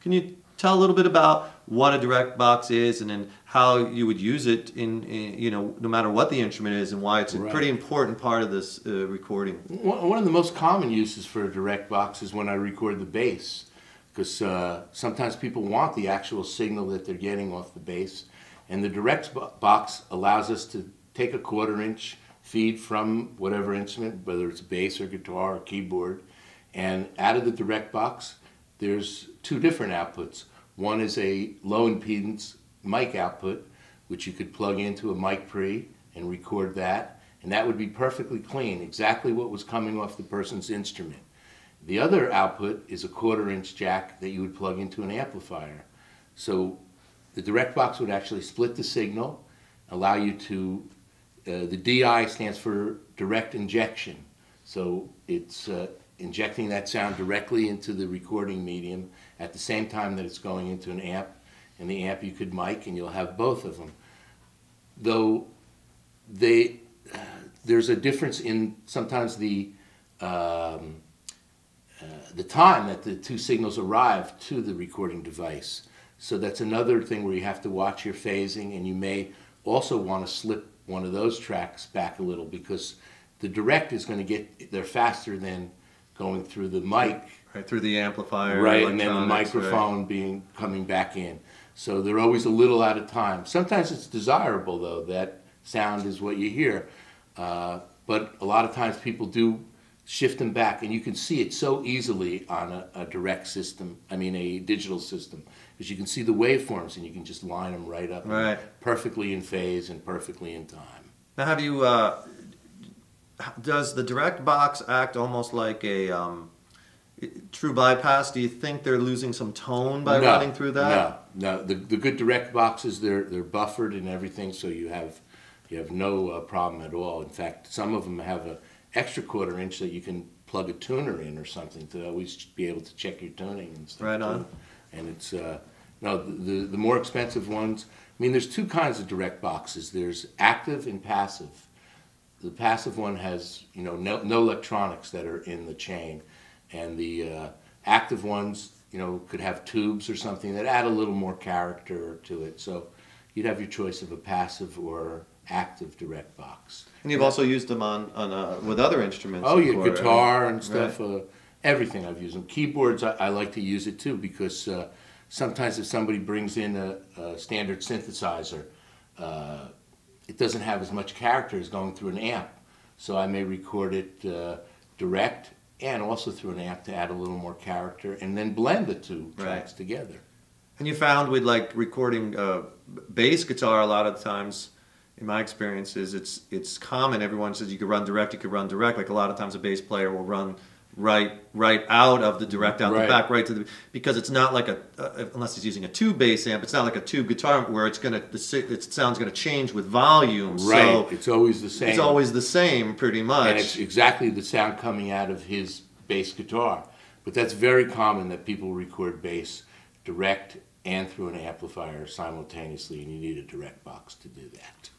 Can you tell a little bit about what a direct box is, and then how you would use it in you know, no matter what the instrument is, and why it's a pretty important part of this recording? One of the most common uses for a direct box is when I record the bass, because sometimes people want the actual signal that they're getting off the bass, and the direct box allows us to take a 1/4 inch feed from whatever instrument, whether it's bass or guitar or keyboard, and out of the direct box there's 2 different outputs. One is a low impedance mic output, which you could plug into a mic pre and record that, and that would be perfectly clean, exactly what was coming off the person's instrument. The other output is a 1/4 inch jack that you would plug into an amplifier. So the direct box would actually split the signal, allow you to, the DI stands for direct injection. So it's injecting that sound directly into the recording medium at the same time that it's going into an amp, and the amp you could mic, and you'll have both of them. Though there's a difference in sometimes the time that the 2 signals arrive to the recording device. So that's another thing where you have to watch your phasing, and you may also want to slip one of those tracks back a little, because the direct is going to get there faster than going through the mic. Right, through the amplifier. Right, and then the microphone coming back in. So they're always a little out of time. Sometimes it's desirable, though, that sound is what you hear. But a lot of times people do shift them back, and you can see it so easily on a direct system, I mean a digital system, because you can see the waveforms and you can just line them right up, perfectly in phase and perfectly in time. Now, have you, does the direct box act almost like a true bypass? Do you think they're losing some tone by running through that? No. The good direct boxes, they're buffered and everything, so you have no problem at all. In fact, some of them have an extra 1/4 inch that you can plug a tuner in or something to always be able to check your tuning and stuff. Right on. And it's no, the more expensive ones. I mean, there's 2 kinds of direct boxes. There's active and passive. The passive one has, you know, no electronics that are in the chain, and the active ones, you know, could have tubes or something that add a little more character to it. So you'd have your choice of a passive or active direct box. And you've also used them on with other instruments. Oh yeah, guitar and stuff. Right. Everything I've used them. Keyboards, I like to use it too, because sometimes if somebody brings in a standard synthesizer, it doesn't have as much character as going through an amp. So I may record it direct and also through an amp to add a little more character, and then blend the 2 tracks together. And you found with like recording bass guitar, a lot of times, in my experiences, it's common. Everyone says you could run direct, you could run direct. Like a lot of times a bass player will run right out of the direct, out the back, right to the, because it's not like unless he's using a tube bass amp, it's not like a tube guitar where it's gonna, the sound's gonna change with volume. Right, so it's always the same. It's always the same, pretty much. And it's exactly the sound coming out of his bass guitar. But that's very common that people record bass direct and through an amplifier simultaneously, and you need a direct box to do that.